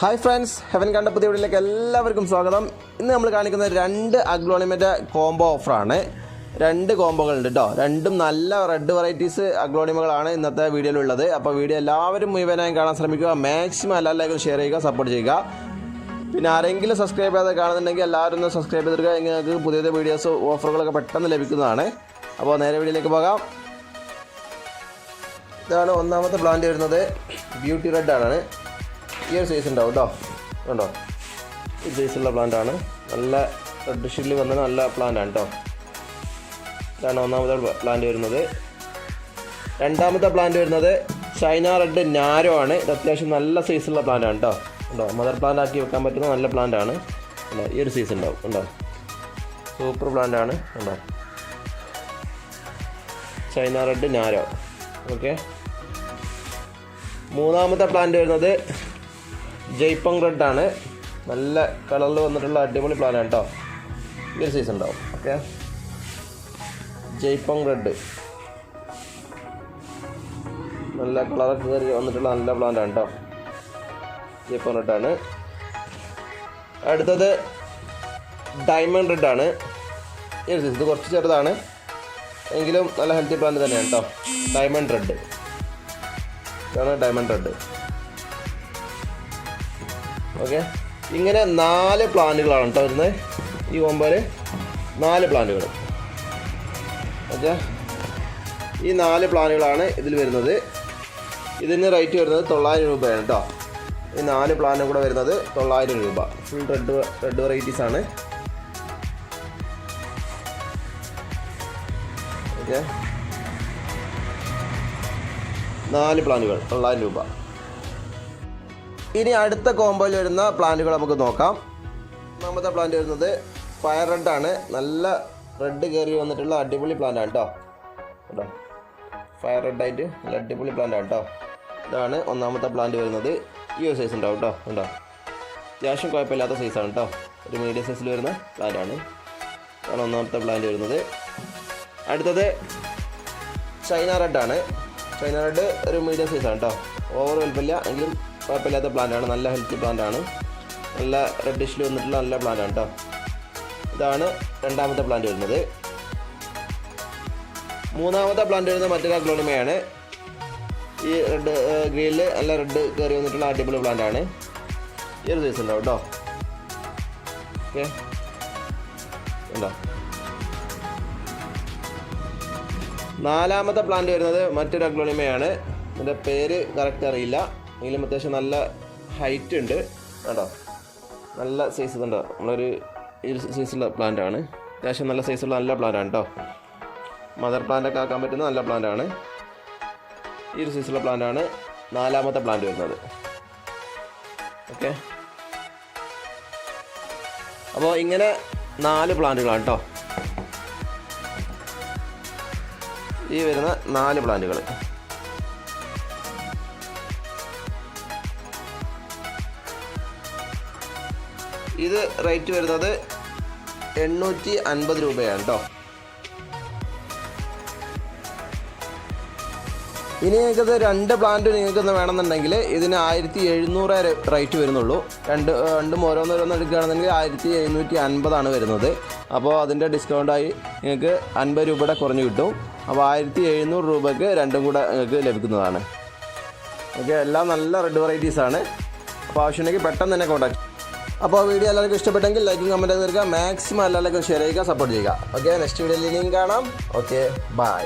Hi friends, Heaven Kanda പുതിയ വീഡിയോയിലേക്ക് എല്ലാവർക്കും സ്വാഗതം. ഇന്ന് നമ്മൾ കാണിക്കുന്ന രണ്ട് അഗ്ലോണിമയുടെ കോംബോ ഓഫറാണ്. രണ്ട് കോംബോകളുണ്ട് കേട്ടോ. രണ്ടും നല്ല റെഡ് വെറൈറ്റീസ് അഗ്ലോണിമകളാണ് ഇന്നത്തെ വീഡിയോയിലുള്ളത്. അപ്പോൾ വീഡിയോ എല്ലാവരും മുഴുവനായും കാണാൻ ശ്രമിക്കുക. മാക്സിമം എല്ലാവരും ഷെയർ ചെയ്യുക, സപ്പോർട്ട് ചെയ്യുക. പിന്നെ ആരെങ്കിലും സബ്സ്ക്രൈബ് ചെയ്യാതെ കാണുന്നുണ്ടെങ്കിൽ എല്ലാവരും ഒന്ന് സബ്സ്ക്രൈബ് ചെയ്തെടുക്കുക. നിങ്ങൾക്ക് പുതിയ വീഡിയോസ് ഓഫറുകളൊക്കെ പെട്ടെന്ന് ലഭിക്കുന്നതാണ്. അപ്പോൾ നേരെ വീഡിയോയിലേക്ക് പോകാം. ഇതാണ് ഒന്നാമത്തെ പ്ലാന്റ് വരുന്നത്. ബ്യൂട്ടി റെഡ് ആണ്. ഈ ഒരു സൈസ് ഉണ്ടാവും കേട്ടോ. കണ്ടോ, ഈ സൈസുള്ള പ്ലാന്റാണ്. നല്ല റെഡ് ഷെയ്ഡിൽ വന്ന നല്ല പ്ലാന്റാണ് കേട്ടോ. ഇതാണ് ഒന്നാമത്തെ പ്ലാന്റ് വരുന്നത്. രണ്ടാമത്തെ പ്ലാന്റ് വരുന്നത് ചൈന റെഡ് നാരോ ആണ്. ഇത് അത്യാവശ്യം നല്ല സൈസുള്ള പ്ലാന്റാണ് കേട്ടോ. ഉണ്ടോ, മദർ പ്ലാന്റ് ആക്കി വെക്കാൻ പറ്റുന്ന നല്ല പ്ലാന്റാണ്. ഉണ്ടോ, ഈ ഒരു സൈസ് ഉണ്ടാവും. ഉണ്ടോ, സൂപ്പർ പ്ലാന്റാണ്. ഉണ്ടോ, ചൈന റെഡ് നാരോ. ഓക്കെ, മൂന്നാമത്തെ പ്ലാന്റ് വരുന്നത് ജയ്പങ് റെഡ് ആണ്. നല്ല കളറിൽ വന്നിട്ടുള്ള അടിപൊളി പ്ലാന്റാണ് കേട്ടോ. ഈ ഒരു സൈസ് ഉണ്ടാവും. ഓക്കെ, ജയ്പങ് റെഡ് നല്ല കളറൊക്കെ കയറി വന്നിട്ടുള്ള നല്ല പ്ലാന്റാണ് കേട്ടോ. ജയ്പങ് റെഡാണ്. അടുത്തത് ഡയമണ്ട് റെഡ് ആണ്. ഈ ഒരു സൈസ്, ഇത് കുറച്ച് ചെറുതാണ് എങ്കിലും നല്ല ഹെൽത്തി പ്ലാന്റ് തന്നെയാണ് കേട്ടോ. ഡയമണ്ട് റെഡ് ഇതാണ് ഡയമണ്ട് റെഡ്. ഓക്കെ, ഇങ്ങനെ 4 പ്ലാന്റുകളാണ് കേട്ടോ വരുന്നത്. ഈ കോമ്പോയിൽ 4 പ്ലാന്റുകൾ. ഓക്കെ, ഈ 4 പ്ലാന്റുകളാണ് ഇതിൽ വരുന്നത്. ഇതിന് റേറ്റ് വരുന്നത് 900 രൂപയാണ് കേട്ടോ. ഈ 4 പ്ലാന്റും കൂടെ വരുന്നത് 900 രൂപ. ഫുൾ റെഡ് വെറൈറ്റീസ് ആണ്. ഓക്കെ, 4 പ്ലാന്റുകൾ 900 രൂപ. ഇനി അടുത്ത കോമ്പോയിൽ വരുന്ന പ്ലാന്റുകൾ നമുക്ക് നോക്കാം. ഒന്നാമത്തെ പ്ലാന്റ് വരുന്നത് ഫയർ റെഡ് ആണ്. നല്ല റെഡ് കയറി വന്നിട്ടുള്ള അടിപൊളി പ്ലാന്റ് ആണ് കേട്ടോ. കേട്ടോ, ഫയർ റെഡായിട്ട് നല്ല അടിപൊളി പ്ലാന്റ് ആണ് കേട്ടോ. ഇതാണ് ഒന്നാമത്തെ പ്ലാന്റ് വരുന്നത്. ഈ ഒരു സൈസ് ഉണ്ടാവും കേട്ടോ. ഉണ്ടോ, അത്യാവശ്യം കുഴപ്പമില്ലാത്ത സൈസാണ് കേട്ടോ. ഒരു മീഡിയം സൈസിൽ വരുന്ന പ്ലാന്റ് ആണ്. ഇതാണ് ഒന്നാമത്തെ പ്ലാന്റ് വരുന്നത്. അടുത്തത് ചൈന റെഡ് ആണ്. ചൈന റെഡ് ഒരു മീഡിയം സൈസാണ് കേട്ടോ. ഓവർ വലുപ്പമില്ല എങ്കിലും കുഴപ്പമില്ലാത്ത പ്ലാന്റാണ്. നല്ല ഹെൽത്തി പ്ലാന്റാണ്. നല്ല റെഡിഷിൽ വന്നിട്ടുള്ള നല്ല പ്ലാന്റാണ് കേട്ടോ. ഇതാണ് രണ്ടാമത്തെ പ്ലാന്റ് വരുന്നത്. മൂന്നാമത്തെ പ്ലാന്റ് വരുന്നത് മറ്റൊരു അഗ്ലോണിമയാണ്. ഈ റെഡ് ഗ്രീനിൽ നല്ല റെഡ് കയറി വന്നിട്ടുള്ള അടിപൊളി പ്ലാന്റാണ്. ഈ ഒരു സൈസ് ഉണ്ടാവും കേട്ടോ. ഓക്കെ, ഉണ്ടോ. നാലാമത്തെ പ്ലാന്റ് വരുന്നത് മറ്റൊരു അഗ്ലോണിമയാണ്. ഇതിൻ്റെ പേര് കറക്റ്റ് അറിയില്ല എങ്കിലും അത്യാവശ്യം നല്ല ഹൈറ്റ് ഉണ്ട് കേട്ടോ. നല്ല സൈസ് ഇതുണ്ടോ. നമ്മളൊരു ഈ സൈസുള്ള പ്ലാന്റാണ്. അത്യാവശ്യം നല്ല സൈസുള്ള നല്ല പ്ലാന്റാണ് കേട്ടോ. മദർ പ്ലാന്റൊക്കെ ആക്കാൻ പറ്റുന്ന നല്ല പ്ലാന്റാണ്. ഈ ഒരു സൈസുള്ള പ്ലാന്റാണ് നാലാമത്തെ പ്ലാന്റ് വരുന്നത്. ഓക്കെ, അപ്പോൾ ഇങ്ങനെ 4 പ്ലാന്റുകളാണ് കേട്ടോ. ഈ വരുന്ന 4 പ്ലാന്റുകൾ. ഇത് റേറ്റ് വരുന്നത് 850 രൂപയാണ് കേട്ടോ. ഇനി നിങ്ങൾക്കത് 2 പ്ലാന്റ് നിങ്ങൾക്കൊന്ന് വേണമെന്നുണ്ടെങ്കിൽ ഇതിന് 1700 റേറ്റ് വരുന്നുള്ളൂ. രണ്ടും ഓരോന്നോരോന്ന് എടുക്കുകയാണെന്നുണ്ടെങ്കിൽ 1750 വരുന്നത്. അപ്പോൾ അതിൻ്റെ ഡിസ്കൗണ്ടായി നിങ്ങൾക്ക് 50 രൂപയുടെ കുറഞ്ഞ് കിട്ടും. അപ്പോൾ 1700 രൂപയ്ക്ക് രണ്ടും കൂടെ നിങ്ങൾക്ക് ലഭിക്കുന്നതാണ്. ഓക്കെ, എല്ലാം നല്ല റെഡ് വെറൈറ്റീസാണ്. അപ്പോൾ ആവശ്യമുണ്ടെങ്കിൽ പെട്ടെന്ന് തന്നെ കോൺടാക്ട്. അപ്പോൾ വീഡിയോ എല്ലാവർക്കും ഇഷ്ടപ്പെട്ടെങ്കിൽ ലൈക്കും കമൻറ്റ് തീർക്കുക. മാക്സിമം എല്ലാവർക്കും ഷെയർ ചെയ്യുക, സപ്പോർട്ട് ചെയ്യുക. ഓക്കെ, നെക്സ്റ്റ് വീഡിയോയിൽ ഇനിയും കാണാം. Okay, by.